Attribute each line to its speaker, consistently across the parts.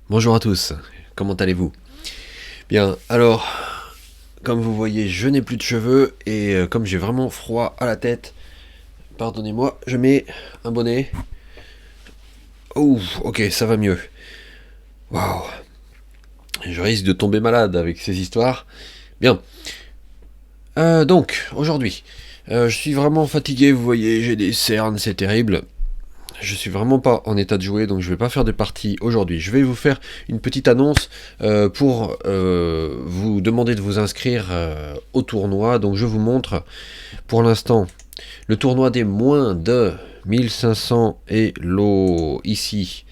Speaker 1: Bonjour à tous, comment allez-vous? Bien, alors, comme vous voyez, je n'ai plus de cheveux et comme j'ai vraiment froid à la tête, pardonnez-moi, je mets un bonnet. Oh, ok, ça va mieux. Waouh, je risque de tomber malade avec ces histoires. Bien, donc, aujourd'hui, je suis vraiment fatigué, vous voyez, j'ai des cernes, c'est terrible. Je suis vraiment pas en état de jouer, donc je vais pas faire de partie aujourd'hui. Je vais vous faire une petite annonce pour vous demander de vous inscrire au tournoi. Donc je vous montre pour l'instant le tournoi des moins de 1500 Elo ici.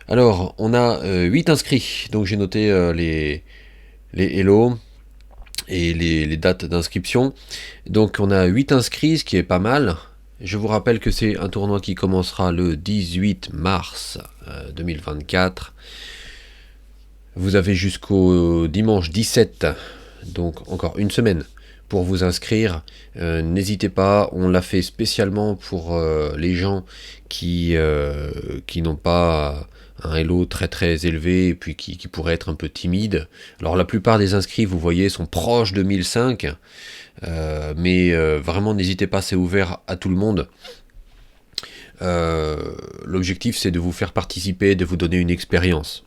Speaker 1: Alors on a 8 inscrits, donc j'ai noté les Elo et les dates d'inscription. Donc on a 8 inscrits, ce qui est pas mal. Je vous rappelle que c'est un tournoi qui commencera le 18 mars 2024. Vous avez jusqu'au dimanche 17, donc encore une semaine, pour vous inscrire. N'hésitez pas, on l'a fait spécialement pour les gens qui n'ont pas un Elo très très élevé et puis qui pourraient être un peu timides. Alors la plupart des inscrits, vous voyez, sont proches de 1005. Mais vraiment, n'hésitez pas, c'est ouvert à tout le monde. L'objectif, c'est de vous faire participer, de vous donner une expérience.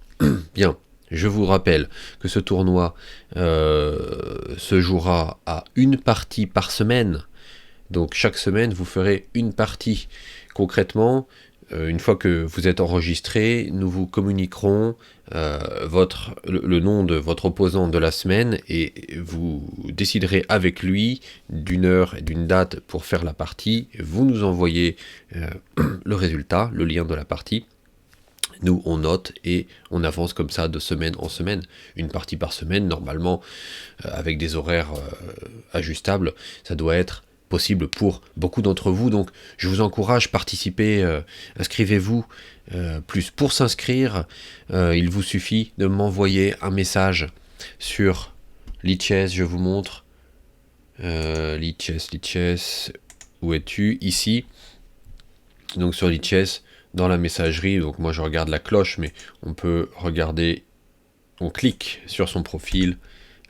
Speaker 1: Bien, je vous rappelle que ce tournoi se jouera à une partie par semaine. Donc chaque semaine, vous ferez une partie. Concrètement, une fois que vous êtes enregistré, nous vous communiquerons le nom de votre opposant de la semaine et vous déciderez avec lui d'une heure et d'une date pour faire la partie. Vous nous envoyez le résultat, le lien de la partie. Nous, on note et on avance comme ça de semaine en semaine, une partie par semaine, normalement, avec des horaires ajustables. Ça doit être possible pour beaucoup d'entre vous. Donc, je vous encourage, participez, inscrivez-vous. Plus pour s'inscrire, il vous suffit de m'envoyer un message sur Lichess, je vous montre. Lichess, où es-tu? Ici. Donc sur Lichess, dans la messagerie, donc moi je regarde la cloche, mais on peut regarder, on clique sur son profil.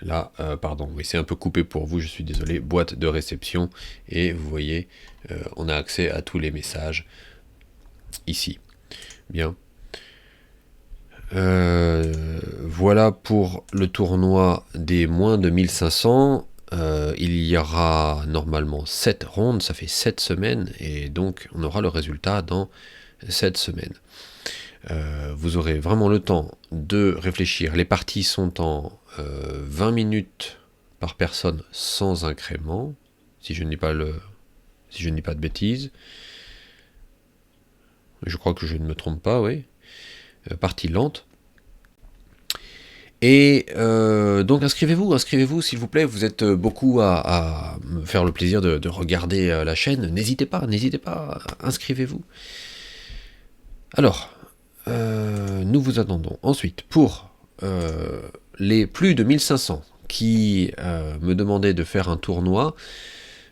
Speaker 1: Là, pardon, oui, c'est un peu coupé pour vous, je suis désolé, boîte de réception, et vous voyez, on a accès à tous les messages ici. Bien. Voilà pour le tournoi des moins de 1500. Il y aura normalement 7 rondes, ça fait 7 semaines, et donc on aura le résultat dans 7 semaines. Vous aurez vraiment le temps de réfléchir. Les parties sont en 20 minutes par personne sans incrément, si je ne dis pas de bêtises. Je crois que je ne me trompe pas, oui. Partie lente. Et donc inscrivez-vous s'il vous plaît, vous êtes beaucoup à me faire le plaisir de regarder la chaîne, n'hésitez pas, inscrivez-vous. Alors, nous vous attendons. Ensuite, pour les plus de 1500 qui me demandaient de faire un tournoi,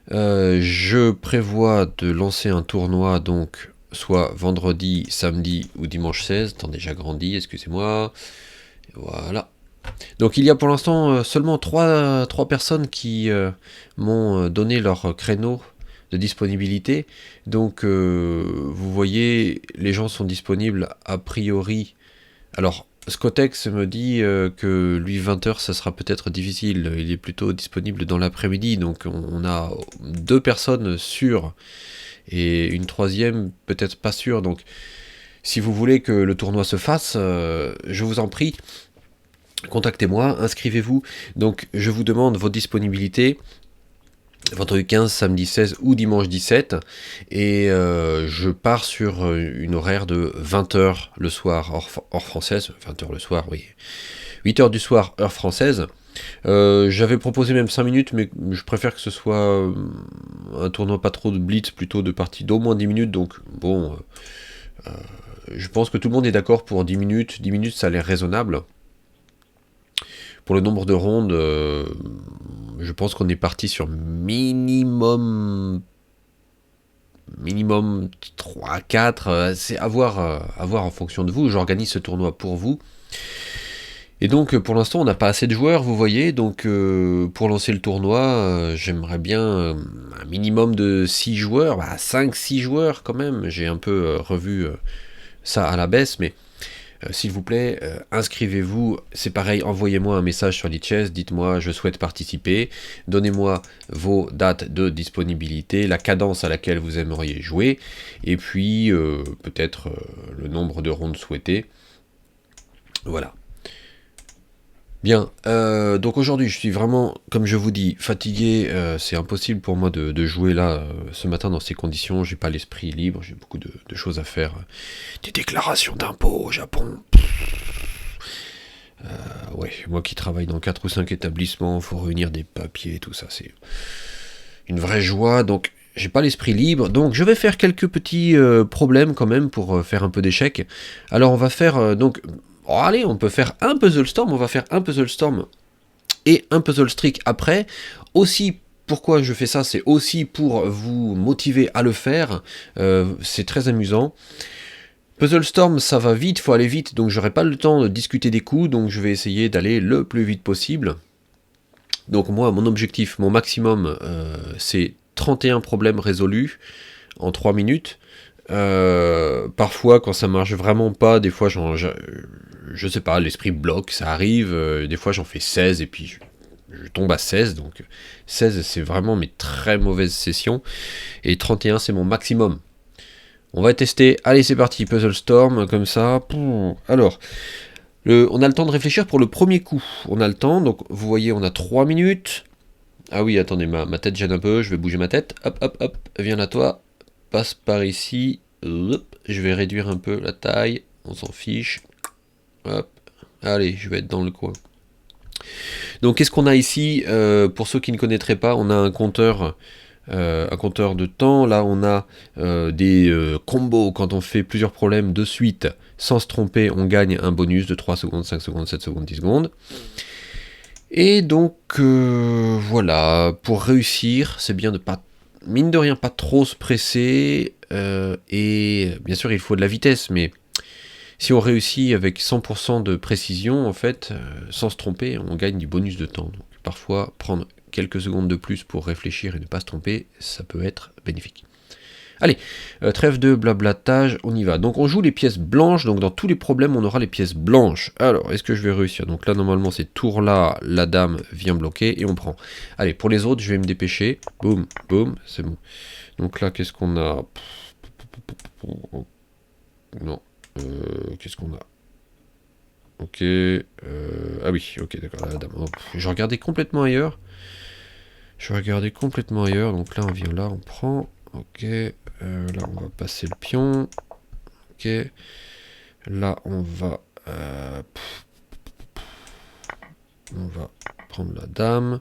Speaker 1: je prévois de lancer un tournoi donc soit vendredi, samedi ou dimanche 16. Attendez, j'agrandis, excusez-moi. Voilà. Donc il y a pour l'instant seulement 3 personnes qui m'ont donné leur créneau de disponibilité. Donc vous voyez, les gens sont disponibles a priori. Alors Scotex me dit que lui 20h ça sera peut-être difficile. Il est plutôt disponible dans l'après-midi. Donc on a 2 personnes sûres et une troisième peut-être pas sûre. Donc si vous voulez que le tournoi se fasse, je vous en prie, contactez-moi, inscrivez-vous. Donc je vous demande votre disponibilité vendredi 15, samedi 16 ou dimanche 17, et je pars sur une horaire de 20h le soir, hors française, 20h le soir, oui, 8h du soir, heure française. J'avais proposé même 5 minutes, mais je préfère que ce soit un tournoi pas trop de blitz, plutôt de partie d'au moins 10 minutes, donc bon, je pense que tout le monde est d'accord pour 10 minutes, 10 minutes ça a l'air raisonnable. Pour le nombre de rondes, je pense qu'on est parti sur minimum minimum 3, 4, c'est à voir en fonction de vous. J'organise ce tournoi pour vous. Et donc pour l'instant on n'a pas assez de joueurs, vous voyez, donc pour lancer le tournoi, j'aimerais bien un minimum de 6 joueurs, 5-6 joueurs quand même, j'ai un peu revu ça à la baisse, mais s'il vous plaît, inscrivez-vous, c'est pareil, envoyez-moi un message sur Lichess, dites-moi je souhaite participer, donnez-moi vos dates de disponibilité, la cadence à laquelle vous aimeriez jouer, et puis peut-être le nombre de rondes souhaitées, voilà. Bien, donc aujourd'hui je suis vraiment, comme je vous dis, fatigué, c'est impossible pour moi de jouer là, ce matin dans ces conditions, j'ai pas l'esprit libre, j'ai beaucoup de choses à faire, des déclarations d'impôts au Japon, ouais, moi qui travaille dans 4 ou 5 établissements, faut réunir des papiers, tout ça, c'est une vraie joie, donc j'ai pas l'esprit libre, donc je vais faire quelques petits problèmes quand même pour faire un peu d'échecs. Alors on va faire donc... Oh, allez, on peut faire un Puzzle Storm, on va faire un Puzzle Storm et un Puzzle Streak après. Aussi, pourquoi je fais ça, c'est aussi pour vous motiver à le faire, c'est très amusant. Puzzle Storm, ça va vite, faut aller vite, donc j'aurai pas le temps de discuter des coups, donc je vais essayer d'aller le plus vite possible. Donc moi, mon objectif, mon maximum, c'est 31 problèmes résolus en 3 minutes. Parfois, quand ça marche vraiment pas, des fois, je sais pas, l'esprit bloque, ça arrive. Des fois, j'en fais 16 et puis je tombe à 16. Donc 16, c'est vraiment mes très mauvaises sessions. Et 31, c'est mon maximum. On va tester. Allez, c'est parti. Puzzle Storm, comme ça. Alors, on a le temps de réfléchir pour le premier coup. On a le temps. Donc, vous voyez, on a 3 minutes. Ah oui, attendez, ma tête gêne un peu. Je vais bouger ma tête. Hop, hop, hop. Viens là, toi. Passe par ici. Hop. Je vais réduire un peu la taille. On s'en fiche. Hop. Allez, je vais être dans le coin. Donc, qu'est-ce qu'on a ici pour ceux qui ne connaîtraient pas, on a un compteur de temps. Là, on a des combos. Quand on fait plusieurs problèmes de suite, sans se tromper, on gagne un bonus de 3 secondes, 5 secondes, 7 secondes, 10 secondes. Et donc, voilà, pour réussir, c'est bien de pas, mine de rien, pas trop se presser. Et bien sûr, il faut de la vitesse, mais si on réussit avec 100% de précision, en fait, sans se tromper, on gagne du bonus de temps. Donc, parfois, prendre quelques secondes de plus pour réfléchir et ne pas se tromper, ça peut être bénéfique. Allez, trêve de blablatage, on y va. Donc on joue les pièces blanches, donc dans tous les problèmes on aura les pièces blanches. Alors, est-ce que je vais réussir? Donc là normalement c'est tour là, la dame vient bloquer et on prend. Allez, pour les autres je vais me dépêcher. Boum, boum, c'est bon. Donc là qu'est-ce qu'on a? Non, qu'est-ce qu'on a? Ok, ah oui, ok, d'accord, la dame. Je regardais complètement ailleurs. Donc là on vient là, on prend. Ok, là on va passer le pion. Ok, là on va prendre la dame.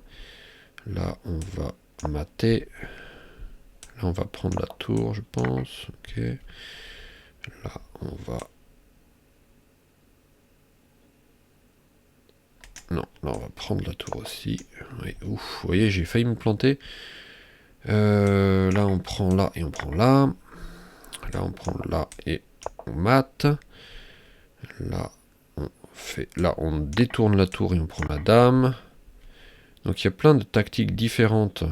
Speaker 1: Là on va mater. Là on va prendre la tour, je pense. Ok, là on va... Non, là on va prendre la tour aussi. Oui, ouf, vous voyez, j'ai failli me planter. Là on prend là et on prend là. Là on prend là et on mate. Là on fait... Là on détourne la tour et on prend la dame. Donc il y a plein de tactiques différentes.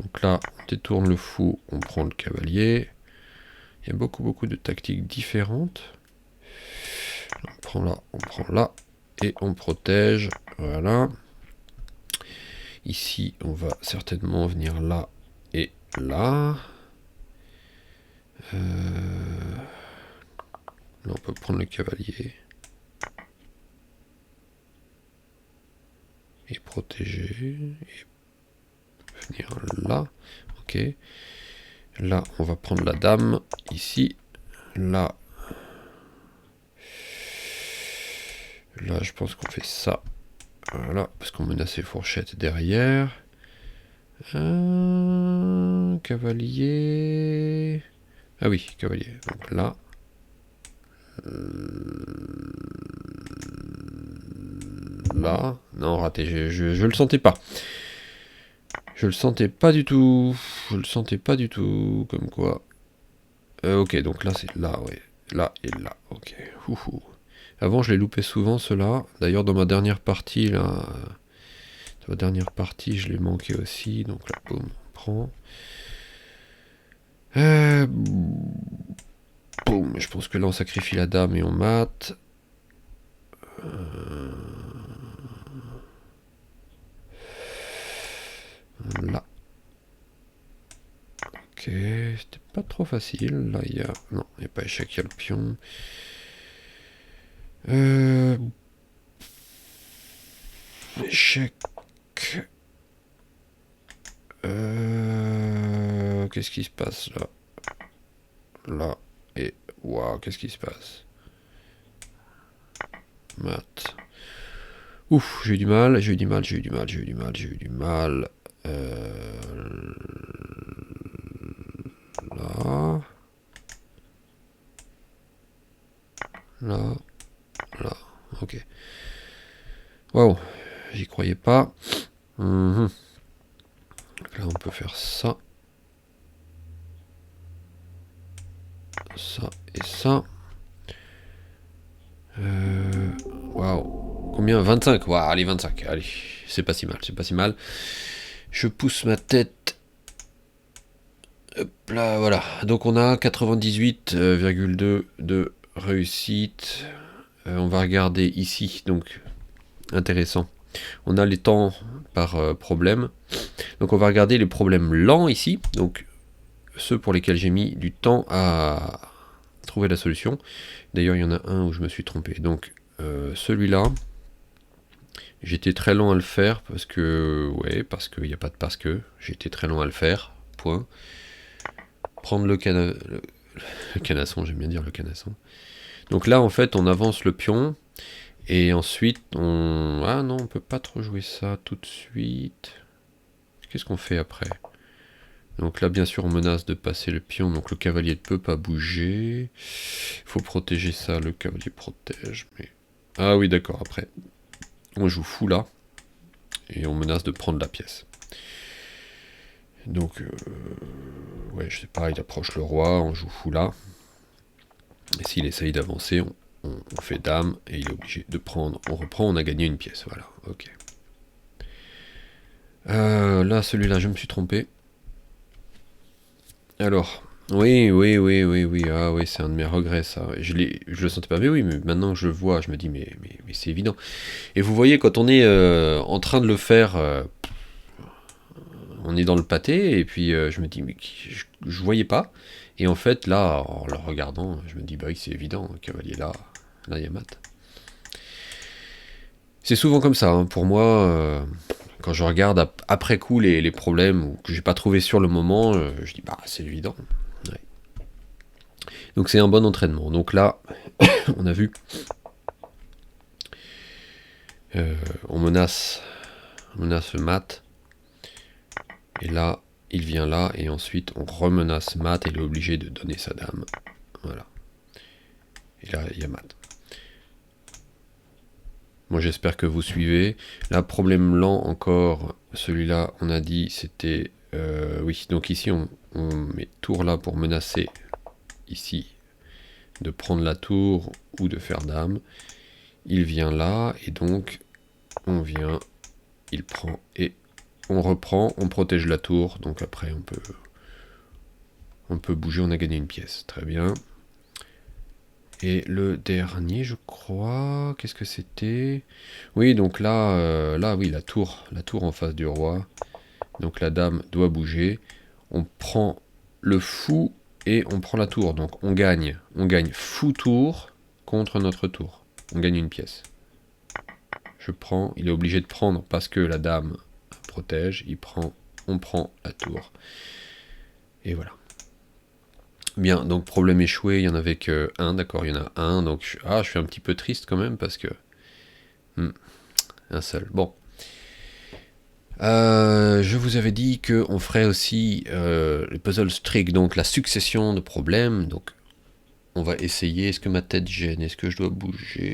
Speaker 1: Donc là on détourne le fou, on prend le cavalier. Il y a beaucoup de tactiques différentes. On prend là et on protège. Voilà. Ici on va certainement venir là et là. Là on peut prendre le cavalier et protéger et venir là. Ok, là on va prendre la dame ici. Là je pense qu'on fait ça, voilà, parce qu'on menace les fourchettes derrière. Cavalier. Ah oui, cavalier. Donc là. Là. Non, raté. Je le sentais pas. Je le sentais pas du tout. vous le sentez pas du tout, comme quoi. Ok, donc là c'est là, ouais. Là et là, ok. Ouhou. Avant je les loupais souvent ceux-là. D'ailleurs dans ma dernière partie, là... Dans ma dernière partie, je l'ai manqué aussi. Donc là, boum, on prend. Boum, je pense que là on sacrifie la dame et on mate. Là. Ok, c'était pas trop facile. Là, il y a... Non, il n'y a pas échec, il y a le pion. Échec. Qu'est-ce qui se passe là? Là. Et... Waouh, qu'est-ce qui se passe? Mat. Ouf, j'ai eu du mal, j'ai eu du mal, j'ai eu du mal, j'ai eu du mal, j'ai eu du mal. Là. Là. Là. Ok. Waouh, j'y croyais pas. Là, on peut faire ça. Ça et ça. Waouh. Combien? 25. Waouh, allez, 25. Allez, c'est pas si mal, c'est pas si mal. Je pousse ma tête. Hop là, voilà. Donc on a 98,2 de réussite. On va regarder ici, donc intéressant. On a les temps par problème. Donc on va regarder les problèmes lents ici. Donc ceux pour lesquels j'ai mis du temps à trouver la solution. D'ailleurs il y en a un où je me suis trompé. Donc celui-là, j'étais très lent à le faire parce que... Ouais, parce qu'il n'y a pas de parce que. J'ai été très lent à le faire. Point. Prendre le canasson, j'aime bien dire le canasson. Donc là en fait on avance le pion. Et ensuite on... Ah non, on peut pas trop jouer ça tout de suite. Qu'est-ce qu'on fait après? Donc là bien sûr on menace de passer le pion. Donc le cavalier ne peut pas bouger. Il faut protéger ça, le cavalier protège. Mais... Ah oui d'accord, après. On joue fou là. Et on menace de prendre la pièce. Donc, ouais, je sais pas, il approche le roi, on joue fou là. Et s'il essaye d'avancer, on fait dame, et il est obligé de prendre. On reprend, on a gagné une pièce, voilà, ok. Là, celui-là, je me suis trompé. Alors, oui, ah oui, c'est un de mes regrets, ça. Je le sentais pas, mais oui, mais maintenant que je le vois, je me dis, mais c'est évident. Et vous voyez, quand on est en train de le faire... on est dans le pâté, et puis je me dis, mais je voyais pas. Et en fait, là, en le regardant, je me dis, bah oui, c'est évident, le cavalier là, il y a mat. C'est souvent comme ça, hein, pour moi, quand je regarde après coup les problèmes ou que j'ai pas trouvé sur le moment, je dis, bah c'est évident. Ouais. Donc c'est un bon entraînement. Donc là, on a vu, on menace mat. Et là, il vient là, et ensuite on remenace mat, et il est obligé de donner sa dame. Voilà. Et là, il y a mat. Moi, j'espère que vous suivez. Là, problème lent encore. Celui-là, on a dit, c'était... oui, donc ici, on met tour là pour menacer, ici, de prendre la tour ou de faire dame. Il vient là, et donc, on vient, il prend, et on reprend, on protège la tour, donc après, on peut bouger, on a gagné une pièce. Très bien. Et le dernier, je crois, qu'est-ce que c'était? Oui, donc là, oui, la tour en face du roi. Donc la dame doit bouger. On prend le fou et on prend la tour. Donc on gagne fou tour contre notre tour. On gagne une pièce. Je prends, il est obligé de prendre parce que la dame protège. On prend la tour. Et voilà. Bien, donc problème échoué, il y en avait que un, d'accord, il y en a un, donc je suis un petit peu triste quand même parce que un seul. Bon, je vous avais dit que on ferait aussi les puzzles strict, donc la succession de problèmes. Donc on va essayer. Est-ce que ma tête gêne? Est-ce que je dois bouger?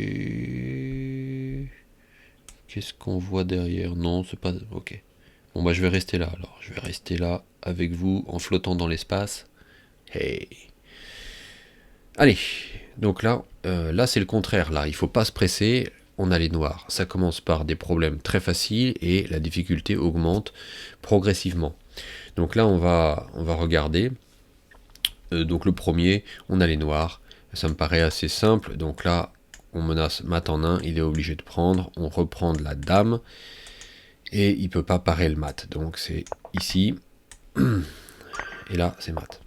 Speaker 1: Qu'est-ce qu'on voit derrière? Non, c'est pas. Ok. Bon bah je vais rester là. Alors je vais rester là avec vous en flottant dans l'espace. Hey. Allez, donc là, c'est le contraire. Là, il faut pas se presser. On a les noirs. Ça commence par des problèmes très faciles et la difficulté augmente progressivement. Donc là, on va regarder. Donc le premier, on a les noirs. Ça me paraît assez simple. Donc là, on menace mat en 1. Il est obligé de prendre. On reprend de la dame. Et il peut pas parer le mat. Donc c'est ici. Et là, c'est mat.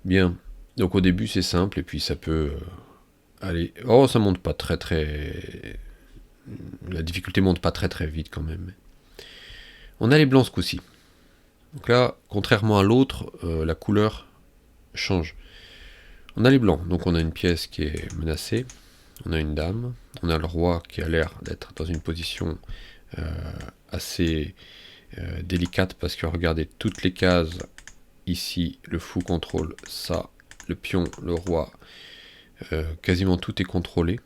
Speaker 1: Bien. Donc au début, c'est simple. Et puis ça peut aller... Oh, ça monte pas très... La difficulté monte pas très vite quand même. On a les blancs ce coup-ci. Donc là, contrairement à l'autre, la couleur change. On a les blancs, donc on a une pièce qui est menacée, on a une dame, on a le roi qui a l'air d'être dans une position assez délicate parce que regardez, toutes les cases ici, le fou contrôle ça, le pion, le roi, quasiment tout est contrôlé.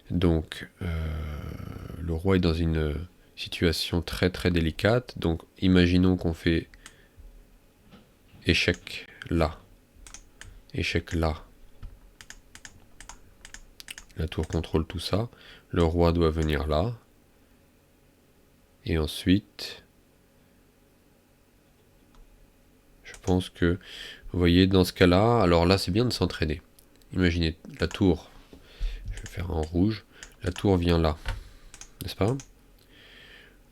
Speaker 1: Donc le roi est dans une situation très délicate, donc imaginons qu'on fait échec là. Échec là. La tour contrôle tout ça. Le roi doit venir là. Et ensuite, je pense que, vous voyez, dans ce cas-là, alors là, c'est bien de s'entraîner. Imaginez, la tour, je vais faire en rouge, la tour vient là, n'est-ce pas?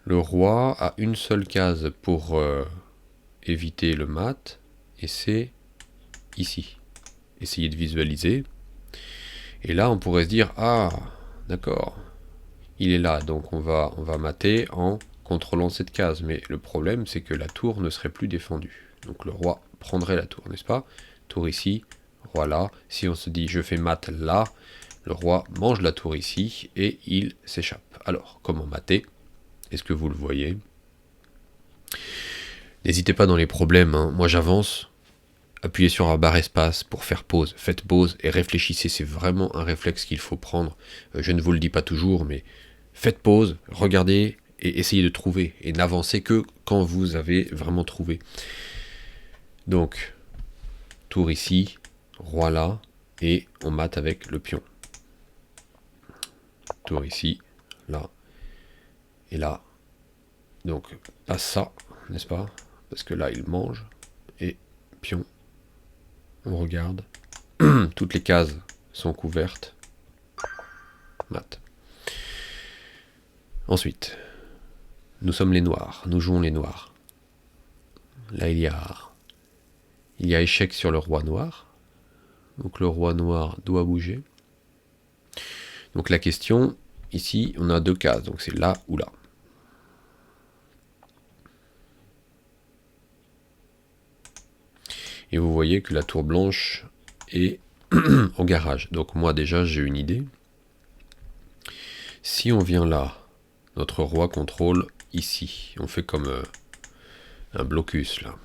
Speaker 1: Le roi a une seule case pour éviter le mat, et c'est ici. Essayez de visualiser. Et là, on pourrait se dire, ah, d'accord, il est là, donc on va mater en contrôlant cette case. Mais le problème, c'est que la tour ne serait plus défendue. Donc le roi prendrait la tour, n'est-ce pas? Tour ici, roi là. Si on se dit, je fais mat là, le roi mange la tour ici et il s'échappe. Alors, comment mater? Est-ce que vous le voyez? N'hésitez pas dans les problèmes, hein. Moi j'avance. Appuyez sur la barre espace pour faire pause. Faites pause et réfléchissez. C'est vraiment un réflexe qu'il faut prendre. Je ne vous le dis pas toujours, mais faites pause, regardez et essayez de trouver. Et n'avancez que quand vous avez vraiment trouvé. Donc, tour ici, roi là, et on mate avec le pion. Tour ici, là, et là. Donc, pas ça, n'est-ce pas? Parce que là, il mange. Et pion. On regarde. Toutes les cases sont couvertes. Mat. Ensuite, nous sommes les noirs. Nous jouons les noirs. Là, il y a échec sur le roi noir. Donc le roi noir doit bouger. Donc la question, ici, on a deux cases. Donc c'est là ou là. Et vous voyez que la tour blanche est au garage. Donc moi déjà j'ai une idée. Si on vient là, notre roi contrôle ici. On fait comme un blocus là.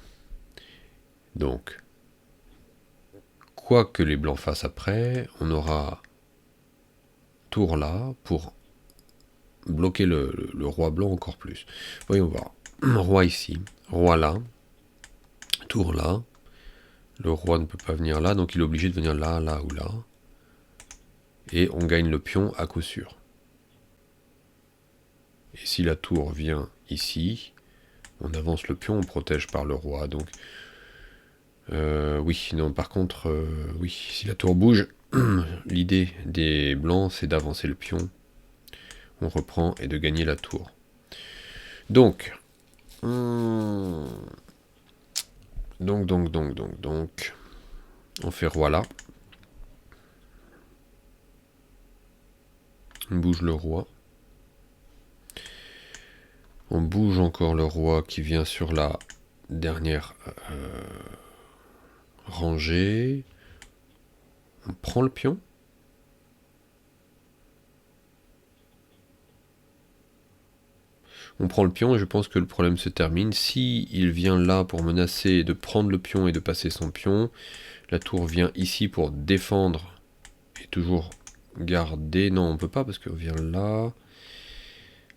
Speaker 1: Donc, quoi que les blancs fassent après, on aura tour là pour bloquer le roi blanc encore plus. Voyons voir. Roi ici, roi là, tour là. Le roi ne peut pas venir là, donc il est obligé de venir là, là ou là. Et on gagne le pion à coup sûr. Et si la tour vient ici, on avance le pion, on protège par le roi. Donc, oui, non, par contre, oui, si la tour bouge, l'idée des blancs, c'est d'avancer le pion. On reprend et de gagner la tour. Donc, on fait roi là. On bouge le roi. On bouge encore le roi qui vient sur la dernière rangée. On prend le pion. On prend le pion et je pense que le problème se termine. Si il vient là pour menacer de prendre le pion et de passer son pion, la tour vient ici pour défendre et toujours garder. Non, on peut pas parce qu'on vient là.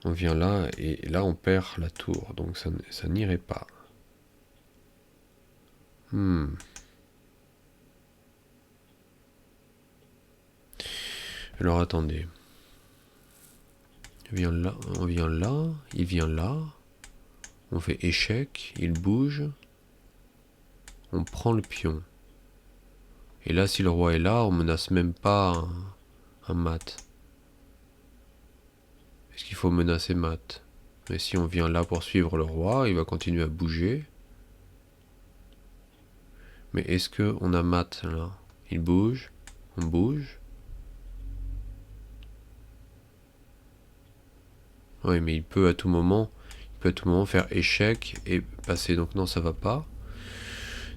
Speaker 1: On vient là, et là on perd la tour, donc ça n'irait pas. Alors attendez. On vient là, il vient là. On fait échec, il bouge. On prend le pion. Et là, si le roi est là, on menace même pas un mat. Est-ce qu'il faut menacer mat? Mais si on vient là pour suivre le roi, il va continuer à bouger. Mais est-ce qu'on a mat là? Il bouge, on bouge. Oui, mais il peut à tout moment faire échec et passer. Donc non, ça va pas.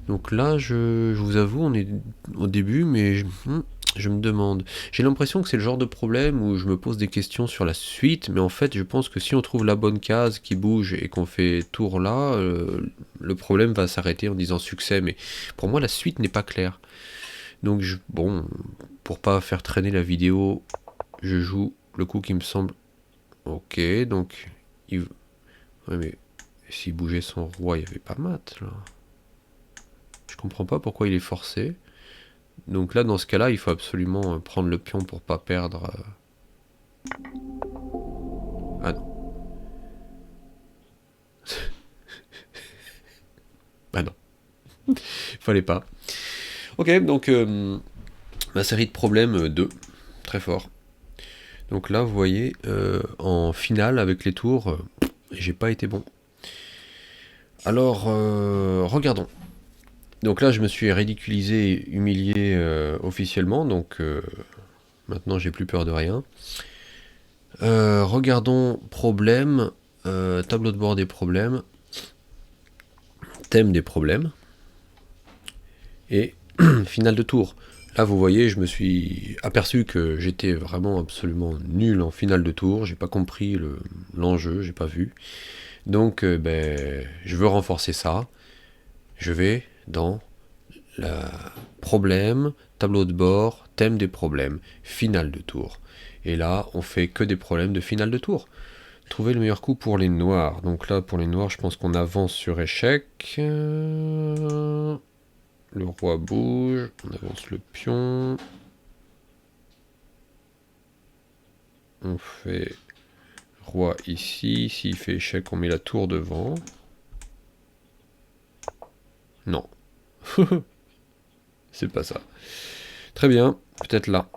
Speaker 1: Donc là, je vous avoue, on est au début, mais je me demande. J'ai l'impression que c'est le genre de problème où je me pose des questions sur la suite, mais en fait, je pense que si on trouve la bonne case qui bouge et qu'on fait tour là, le problème va s'arrêter en disant succès. Mais pour moi, la suite n'est pas claire. Donc, bon, pour pas faire traîner la vidéo, je joue le coup qui me semble. Ok, donc. Ouais, mais s'il bougeait son roi, il n'y avait pas mat là. Je comprends pas pourquoi il est forcé. Donc là, dans ce cas-là, il faut absolument prendre le pion pour pas perdre. Ah non. Ah non. Fallait pas. Ok, donc ma série de problèmes 2. Très fort. Donc là, vous voyez, en finale avec les tours, j'ai pas été bon. Alors, regardons. Donc là, je me suis ridiculisé et humilié officiellement, donc maintenant j'ai plus peur de rien. Regardons problème, tableau de bord des problèmes, thème des problèmes, et finale de tour. Là, vous voyez, je me suis aperçu que j'étais vraiment absolument nul en finale de tour, j'ai pas compris l'enjeu, j'ai pas vu. Donc, je veux renforcer ça. Je vais dans la problème, tableau de bord, thème des problèmes, finale de tour. Et là, on fait que des problèmes de finale de tour. Trouver le meilleur coup pour les noirs. Donc là, pour les noirs, je pense qu'on avance sur échec. Le roi bouge, on avance le pion. On fait roi ici. S'il fait échec, on met la tour devant. Non. C'est pas ça. Très bien, peut-être là.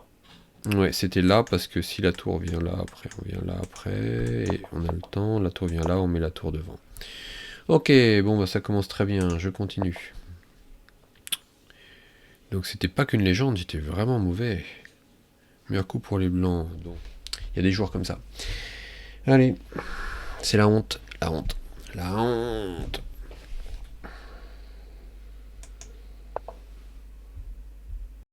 Speaker 1: Ouais, c'était là parce que si la tour vient là après, on vient là après, et on a le temps, la tour vient là, on met la tour devant. Ok, bon bah ça commence très bien, je continue. Donc c'était pas qu'une légende, j'étais vraiment mauvais. Meilleur coup pour les blancs, donc il y a des joueurs comme ça. Allez, c'est la honte, la honte, la honte.